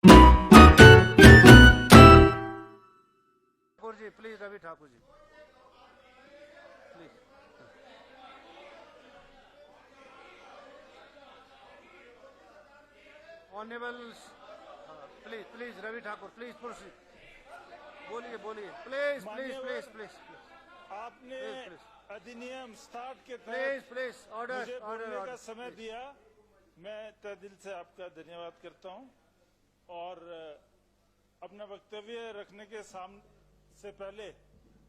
Thakur ji please, Ravi Thakur ji please. Honourable please please, Ravi Thakur please proceed. बोलिए बोलिए, please please please please आपने अधिनियम 60 के प्लीज तहत प्लीज ऑर्डर मुझे बोलने ऑर्डर का समय दिया। मैं तहे दिल से आपका धन्यवाद करता हूं और अपना वक्तव्य रखने के से पहले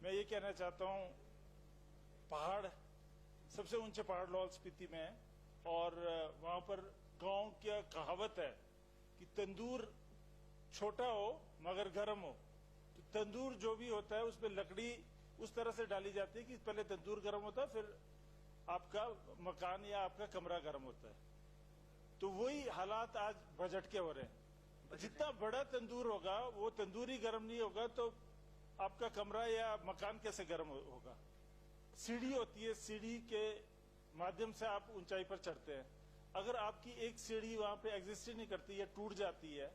मैं ये कहना चाहता हूं, पहाड़, सबसे ऊंचे पहाड़ लाहौल स्पीति में है और वहां पर गांव की कहावत है कि तंदूर छोटा हो मगर गर्म हो। तो तंदूर जो भी होता है उसमें लकड़ी उस तरह से डाली जाती है कि पहले तंदूर गर्म होता है, फिर आपका मकान या आपका कमरा गर्म होता है। तो वही हालात आज बजट के हो रहे हैं। जितना बड़ा तंदूर होगा वो तंदूर ही गर्म नहीं होगा तो आपका कमरा या मकान कैसे गर्म होगा। सीढ़ी होती है, सीढ़ी के माध्यम से आप ऊंचाई पर चढ़ते हैं। अगर आपकी एक सीढ़ी वहां पे एग्जिस्ट ही नहीं करती है, टूट जाती है,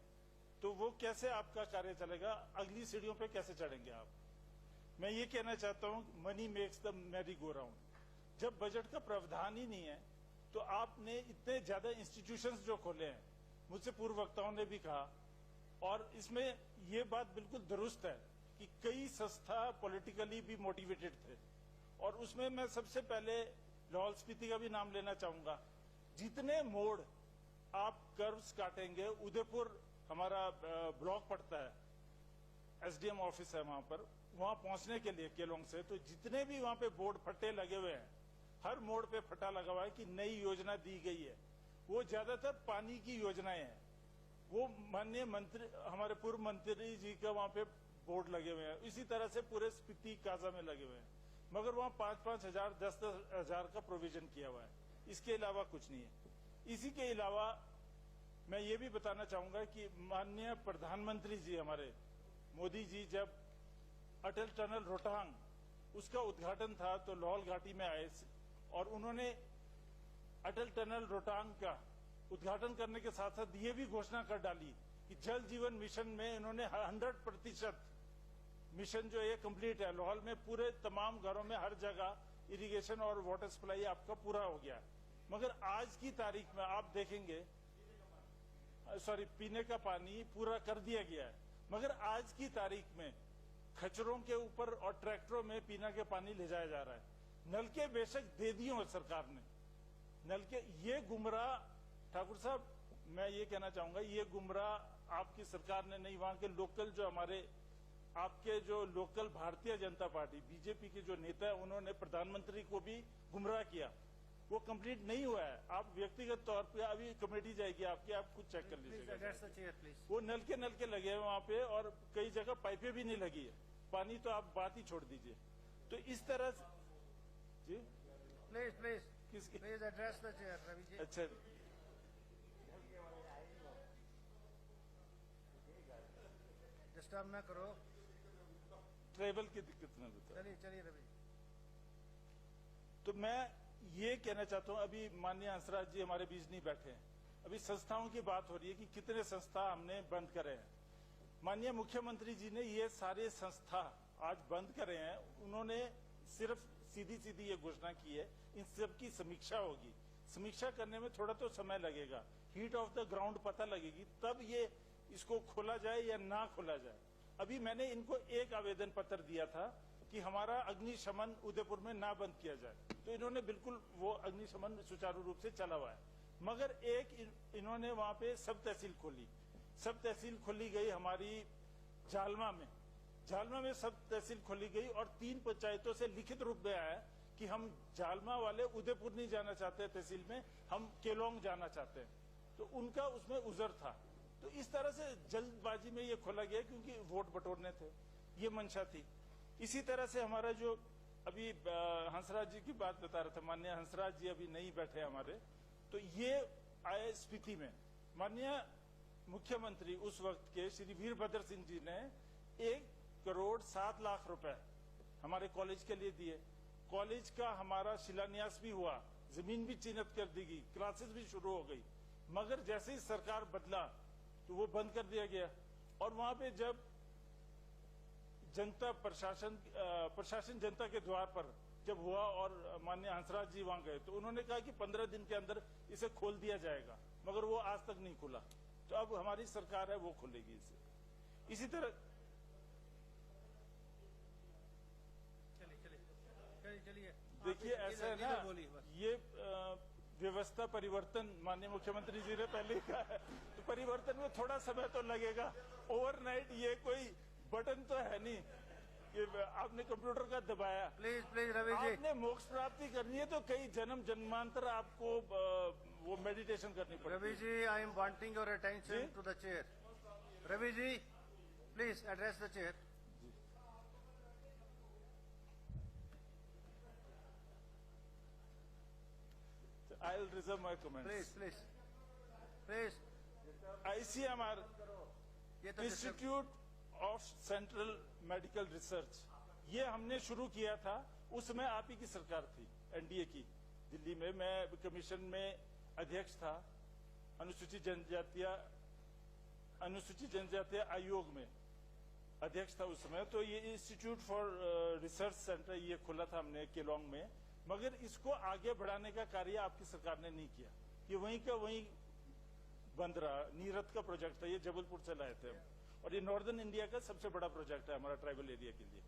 तो वो कैसे आपका कार्य चलेगा, अगली सीढ़ियों पे कैसे चढ़ेंगे आप। मैं ये कहना चाहता हूं, money makes the merry go round. जब बजट का प्रावधान ही नहीं है तो आपने इतने ज्यादा इंस्टीट्यूशंस जो खोले हैं, मुझसे पूर्व वक्ताओं ने भी कहा, और इसमें ये बात बिल्कुल दुरुस्त है कि कई संस्था पॉलिटिकली भी मोटिवेटेड थे। और उसमें मैं सबसे पहले लाहौल स्पीति का भी नाम लेना चाहूंगा। जितने मोड़ आप कर्व्स काटेंगे, उदयपुर हमारा ब्लॉक पड़ता है, एसडीएम ऑफिस है वहां पर, वहां पहुंचने के लिए केलोंग से, तो जितने भी वहां पे बोर्ड फट्टे लगे हुए हैं, हर मोड़ पे फटा लगा हुआ है कि नई योजना दी गई है। वो ज्यादातर पानी की योजनाएं हैं। वो माननीय मंत्री, हमारे पूर्व मंत्री जी का वहां पे बोर्ड लगे हुए हैं। इसी तरह से पूरे स्पीति काजा में लगे हुए हैं, मगर वहां 5-5 हजार 10-10 हजार का प्रोविजन किया हुआ है। इसके अलावा कुछ नहीं है। इसी के अलावा मैं ये भी बताना चाहूंगा कि माननीय प्रधानमंत्री जी हमारे मोदी जी जब अटल टनल रोहतांग उसका उद्घाटन था तो लाहौल घाटी में आए और उन्होंने अटल टनल रोहतांग का उद्घाटन करने के साथ साथ ये भी घोषणा कर डाली कि जल जीवन मिशन में इन्होंने 100% मिशन जो है कंप्लीट है। लाहौल में पूरे तमाम घरों में हर जगह इरिगेशन और वाटर सप्लाई आपका पूरा हो गया है। मगर आज की तारीख में आप देखेंगे, पीने का पानी पूरा कर दिया गया है, मगर आज की तारीख में खच्चरों के ऊपर और ट्रैक्टरों में पीने के पानी ले जाया जा रहा है। नलके बेशक दे दिए हो सरकार ने, नलके, ये गुमराह, ठाकुर साहब मैं ये कहना चाहूंगा, ये गुमराह आपकी सरकार ने नहीं, वहां के लोकल जो हमारे आपके जो local Bharatiya Janata party BJP के जो नेता है उन्होंने प्रधानमंत्री को भी गुमराह किया। वो कंप्लीट नहीं हुआ है। आप व्यक्तिगत तौर पे अभी कमेटी जाएगी आपकी, आप खुद चेक कर लीजिएगा। वो नलके लगे हैं वहां पे और कई जगह पाइपें भी नहीं लगी है। पानी तो आप बात ही छोड़ दीजिए। तो इस तरह से जी please please please address the chair Ravi ji. अच्छा, डिस्टर्ब ना करो, ट्रेवल की दिक्कत ना बताओ। चलिए चलिए रवि। तो मैं ये कहना चाहता हूं, अभी माननीय हंसराज जी हमारे बीच नहीं बैठे हैं, अभी संस्थाओं की बात हो रही है कि कितने संस्था हमने बंद करे हैं। माननीय मुख्यमंत्री जी ने ये सारे संस्था आज बंद करे हैं। उन्होंने सिर्फ सीधी सीधी ये घोषणा की है इन सब की समीक्षा होगी। समीक्षा करने में थोड़ा तो समय लगेगा, हीट ऑफ द ग्राउंड पता लगेगी, तब ये इसको खोला जाए या ना खोला जाए। अभी मैंने इनको एक आवेदन पत्र दिया था कि हमारा अग्निशमन उदयपुर में ना बंद किया जाए, तो इन्होंने बिल्कुल वो अग्निशमन सुचारू रूप से चला हुआ है। मगर एक इन्होंने वहां पे सब तहसील खोली, सब तहसील खोली गई हमारी जालमा में सब तहसील खोली गई और 3 पंचायतों से लिखित रूप में आया कि हम जालमा वाले उदयपुर नहीं जाना चाहते तहसील में, हम केलोंग जाना चाहते हैं। तो उनका उसमें उजर था। तो इस तरह से जल्दबाजी में ये खोला गया क्योंकि वोट बटोरने थे, ये मंशा थी। इसी तरह से हमारा जो अभी हंसराज जी की बात बता रहे थे, माननीय हंसराज जी अभी नहीं बैठे हमारे, तो ये आए स्पीति में। माननीय मुख्यमंत्री उस वक्त के श्री वीरभद्र सिंह जी ने 1,07,00,000 रुपए हमारे कॉलेज के लिए दिए। कॉलेज का हमारा शिलान्यास भी हुआ, जमीन भी चिन्हित कर दी गई, क्लासेस भी शुरू हो गई। मगर जैसे ही सरकार बदला तो वो बंद कर दिया गया। और वहां पे जब जनता प्रशासन जनता के द्वार पर जब हुआ और माननीय हंसराज जी वहां गए तो उन्होंने कहा कि 15 दिन के अंदर इसे खोल दिया जाएगा, मगर वो आज तक नहीं खुला। तो अब हमारी सरकार है वो खोलेगी इसे। इसी तरह चलिए देखिए ऐसा है ना, ये व्यवस्था परिवर्तन माननीय मुख्यमंत्री जी ने पहले ही कहा है, तो परिवर्तन में थोड़ा समय तो लगेगा। ओवरनाइट ये कोई बटन तो है नहीं कि आपने कंप्यूटर का दबाया। प्लीज रवि जी, आपने मोक्ष प्राप्ति करनी है तो कई जन्म जन्मांतर आपको वो मेडिटेशन करनी पड़ेगी। Ravi ji, I am wanting your attention जी? To the chair. Ravi ji, please address the chair. I will reserve my comments. Please ICMR ये तो institute of central medical research, ये हमने शुरू किया था, उसमें आप ही की सरकार थी, एनडीए की। दिल्ली में मैं कमीशन में अध्यक्ष था, अनुसूचित जनजातीय आयोग में अध्यक्ष था उस समय। तो ये इंस्टीट्यूट फॉर रिसर्च सेंटर ये खुला था हमने केलोंग में, मगर इसको आगे बढ़ाने का कार्य आपकी सरकार ने नहीं किया। ये वहीं का वहीं बंद रहा। नीरत का प्रोजेक्ट था, ये जबलपुर से लाए थे हम, और ये नॉर्दर्न इंडिया का सबसे बड़ा प्रोजेक्ट है हमारा ट्राइबल एरिया के लिए,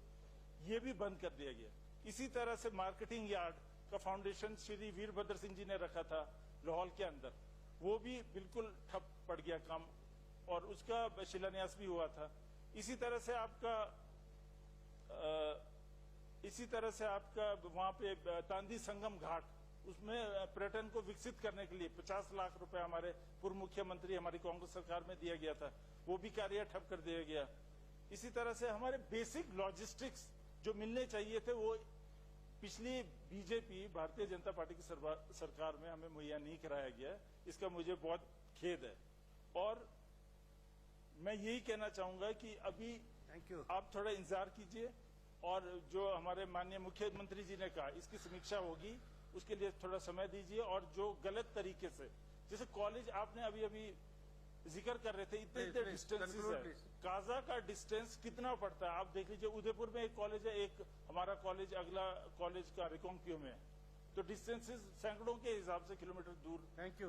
ये भी बंद कर दिया गया। इसी तरह से मार्केटिंग यार्ड का फाउंडेशन श्री वीरभद्र सिंह जी ने रखा था लाहौल के अंदर, वो भी बिल्कुल ठप पड़ गया काम, और उसका शिलान्यास भी हुआ था। इसी तरह से आपका वहां पे तांदी संगम घाट, उसमें पर्यटन को विकसित करने के लिए 50 लाख रुपए हमारे पूर्व मुख्यमंत्री हमारी कांग्रेस सरकार में दिया गया था, वो भी कार्य ठप कर दिया गया। इसी तरह से हमारे बेसिक लॉजिस्टिक्स जो मिलने चाहिए थे वो पिछली बीजेपी भारतीय जनता पार्टी की सरकार में हमें मुहैया नहीं कराया गया। इसका मुझे बहुत खेद है, और मैं यही कहना चाहूंगा कि अभी थैंक यू। आप थोड़ा इंतजार कीजिए, और जो हमारे माननीय मुख्यमंत्री जी ने कहा इसकी समीक्षा होगी, उसके लिए थोड़ा समय दीजिए। और जो गलत तरीके से, जैसे कॉलेज आपने अभी अभी जिक्र कर रहे थे, इतने Please, डिस्टेंसेस conclude, है, please. काजा का डिस्टेंस कितना पड़ता है आप देख लीजिए। उदयपुर में एक कॉलेज है, एक हमारा कॉलेज, अगला कॉलेज का रिकोंगपियो में है, तो डिस्टेंसेस सैकड़ों के हिसाब से किलोमीटर दूर थैंक यू।